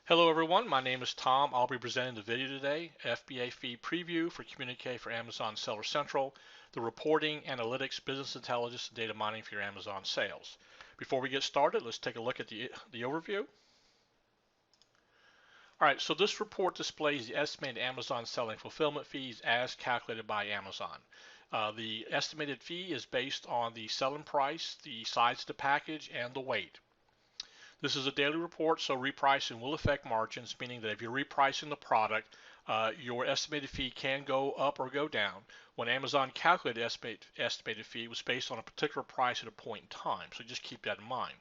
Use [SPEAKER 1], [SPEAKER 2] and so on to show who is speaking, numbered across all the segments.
[SPEAKER 1] Hello everyone, my name is Tom. I'll be presenting the video today, FBA fee preview for Communique for Amazon Seller Central, the reporting, analytics, business intelligence, and data mining for your Amazon sales. Before we get started, let's take a look at the overview. All right, so this report displays the estimated Amazon selling fulfillment fees as calculated by Amazon. The estimated fee is based on the selling price, the size of the package, and the weight. This is a daily report, so repricing will affect margins, meaning that if you're repricing the product, your estimated fee can go up or go down. When Amazon calculated estimated fee, it was based on a particular price at a point in time, so just keep that in mind.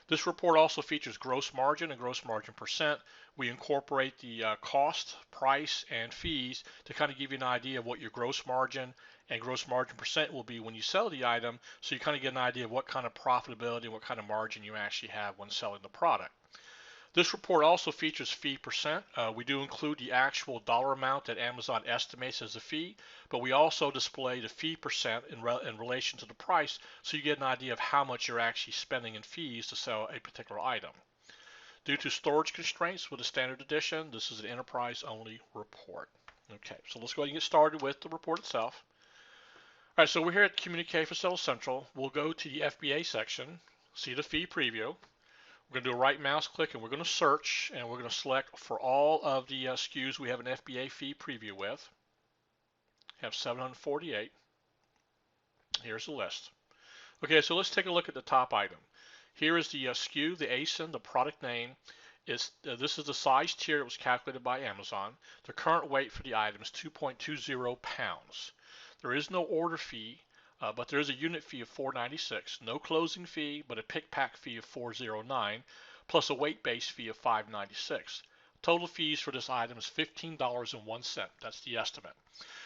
[SPEAKER 1] This report also features gross margin and gross margin percent. We incorporate the cost, price, and fees to kind of give you an idea of what your gross margin and gross margin percent will be when you sell the item, so you kind of get an idea of what kind of profitability and what kind of margin you actually have when selling the product. This report also features fee percent. We do include the actual dollar amount that Amazon estimates as a fee, but we also display the fee percent in relation to the price, so you get an idea of how much you're actually spending in fees to sell a particular item. Due to storage constraints with the standard edition, this is an enterprise only report. Okay, so let's go ahead and get started with the report itself. All right, so we're here at Communique for Seller Central. We'll go to the FBA section, see the fee preview. We're going to do a right mouse click and we're going to search, and we're going to select for all of the SKUs we have an FBA fee preview with. We have 748. Here's the list. Okay, so let's take a look at the top item. Here is the SKU, the ASIN, the product name. This is the size tier that was calculated by Amazon. The current weight for the item is 2.20 pounds. There is no order fee, but there is a unit fee of $4.96, no closing fee, but a pick pack fee of $4.09, plus a weight base fee of $5.96. Total fees for this item is $15.01. That's the estimate.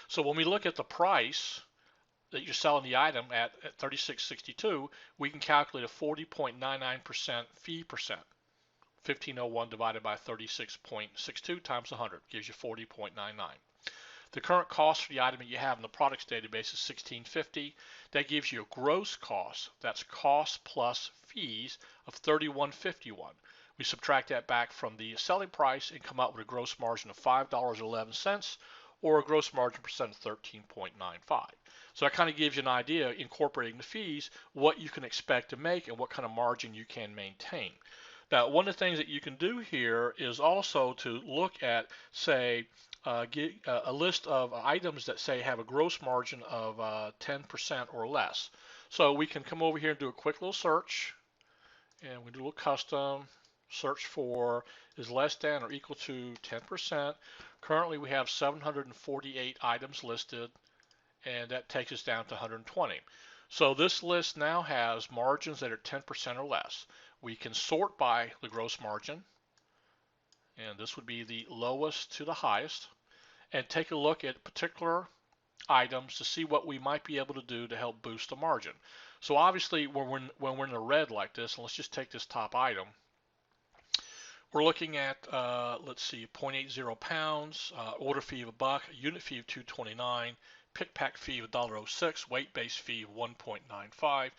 [SPEAKER 1] So when we look at the price that you're selling the item at $36.62, we can calculate a 40.99% fee percent. 1501 divided by 36.62 times 100 gives you 40.99. The current cost for the item that you have in the products database is $16.50. That gives you a gross cost, that's cost plus fees, of $31.51. We subtract that back from the selling price and come out with a gross margin of $5.11, or a gross margin percent of 13.95. So that kind of gives you an idea, incorporating the fees, what you can expect to make and what kind of margin you can maintain. Now, one of the things that you can do here is also to look at, say, get a list of items that say have a gross margin of 10% or less. So we can come over here and do a quick little search, and we do a little custom search for is less than or equal to 10%. Currently we have 748 items listed, and that takes us down to 120. So this list now has margins that are 10% or less. We can sort by the gross margin, and this would be the lowest to the highest, and take a look at particular items to see what we might be able to do to help boost the margin. So obviously when we're in the red like this, and let's just take this top item, we're looking at, let's see, 0.80 pounds, order fee of $1, unit fee of $2.29, pick pack fee of $1.06, weight base fee of $1.95.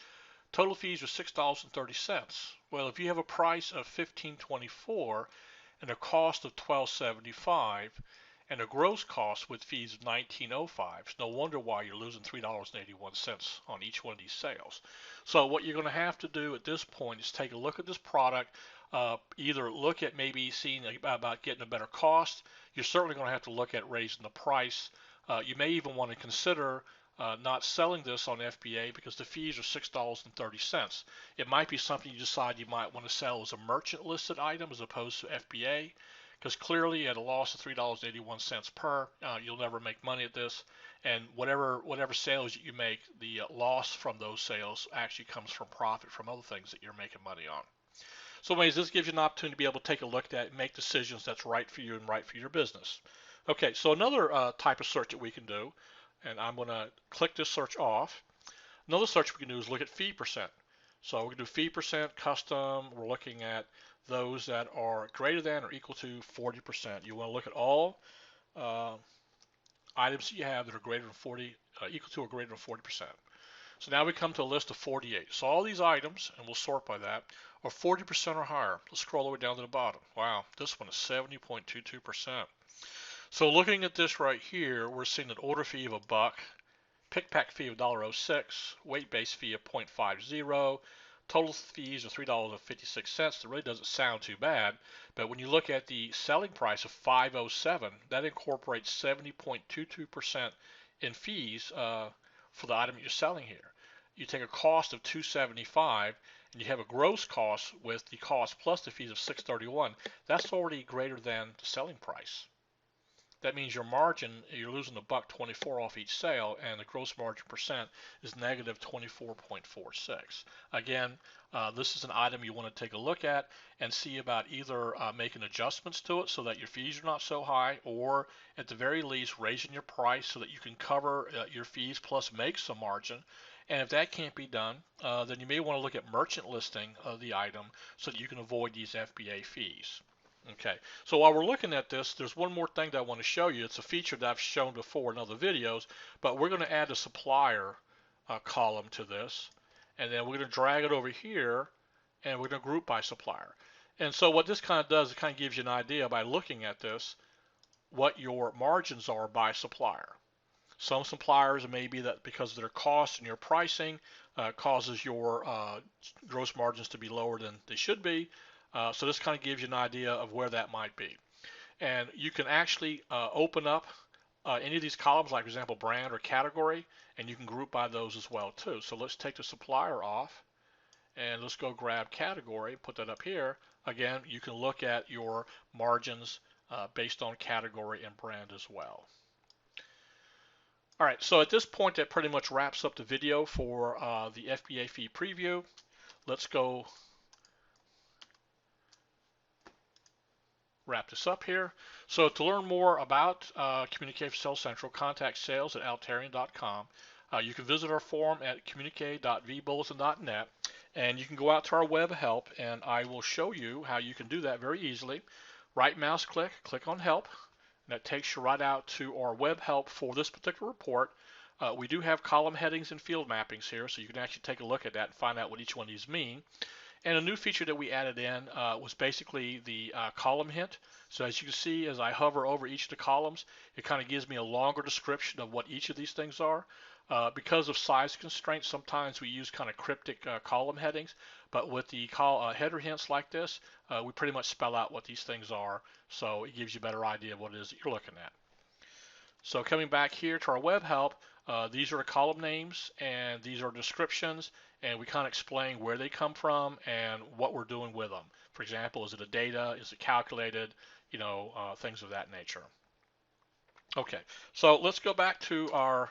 [SPEAKER 1] Total fees are $6.30. Well, if you have a price of $15.24 and a cost of $12.75 and a gross cost with fees of $19.05, it's no wonder why you're losing $3.81 on each one of these sales. So what you're going to have to do at this point is take a look at this product, either look at maybe seeing about getting a better cost. You're certainly going to have to look at raising the price. You may even want to consider not selling this on FBA because the fees are $6.30. It might be something you decide you might want to sell as a merchant listed item as opposed to FBA, because clearly at a loss of $3.81 per, you'll never make money at this, and whatever sales that you make, the loss from those sales actually comes from profit from other things that you're making money on. So anyways, this gives you an opportunity to be able to take a look at that and make decisions that's right for you and right for your business. Okay, so another type of search that we can do, and I'm going to click this search off. Another search we can do is look at fee percent. So we can do fee percent, custom. We're looking at those that are greater than or equal to 40%. You want to look at all items that you have that are greater than 40, equal to or greater than 40%. So now we come to a list of 48. So all these items, and we'll sort by that, are 40% or higher. Let's scroll all the way down to the bottom. Wow, this one is 70.22%. So looking at this right here, we're seeing an order fee of $1, pick pack fee of $1.06, weight base fee of 0.50, total fees of $3.56. That really doesn't sound too bad, but when you look at the selling price of $5.07, that incorporates 70.22% in fees for the item you're selling here. You take a cost of $275 and you have a gross cost with the cost plus the fees of $631. That's already greater than the selling price. That means your margin, you're losing $1.24 off each sale, and the gross margin percent is negative 24.46. Again, this is an item you want to take a look at and see about either making adjustments to it so that your fees are not so high, or at the very least raising your price so that you can cover your fees plus make some margin. And if that can't be done, then you may want to look at merchant listing of the item so that you can avoid these FBA fees. Okay, so while we're looking at this, there's one more thing that I want to show you. It's a feature that I've shown before in other videos, but we're going to add a supplier column to this, and then we're going to drag it over here, and we're going to group by supplier. And so what this kind of does, it kind of gives you an idea by looking at this, what your margins are by supplier. Some suppliers, it may be that because of their costs and your pricing causes your gross margins to be lower than they should be. So this kind of gives you an idea of where that might be. And you can actually open up any of these columns, like for example brand or category, and you can group by those as well too. So let's take the supplier off, and let's go grab category, put that up here. Again, you can look at your margins based on category and brand as well. All right, so at this point that pretty much wraps up the video for the FBA fee preview. Let's go wrap this up here. So to learn more about Communique for Sales Central, contact sales@altarian.com. You can visit our forum at communique.vbulletin.net, and you can go out to our web help, and I will show you how you can do that very easily. Right mouse click, click on help, and that takes you right out to our web help for this particular report. We do have column headings and field mappings here, so you can actually take a look at that and find out what each one of these mean. And a new feature that we added in was basically the column hint. So as you can see, as I hover over each of the columns, it kind of gives me a longer description of what each of these things are. Because of size constraints, sometimes we use kind of cryptic column headings, but with the header hints like this, we pretty much spell out what these things are, so it gives you a better idea of what it is that you're looking at. So coming back here to our web help, these are the column names and these are descriptions, and we kind of explain where they come from and what we're doing with them. For example, is it a data? Is it calculated? You know, things of that nature. Okay, so let's go back to our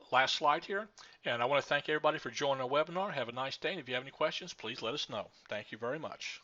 [SPEAKER 1] last slide here, and I want to thank everybody for joining our webinar. Have a nice day, and if you have any questions, please let us know. Thank you very much.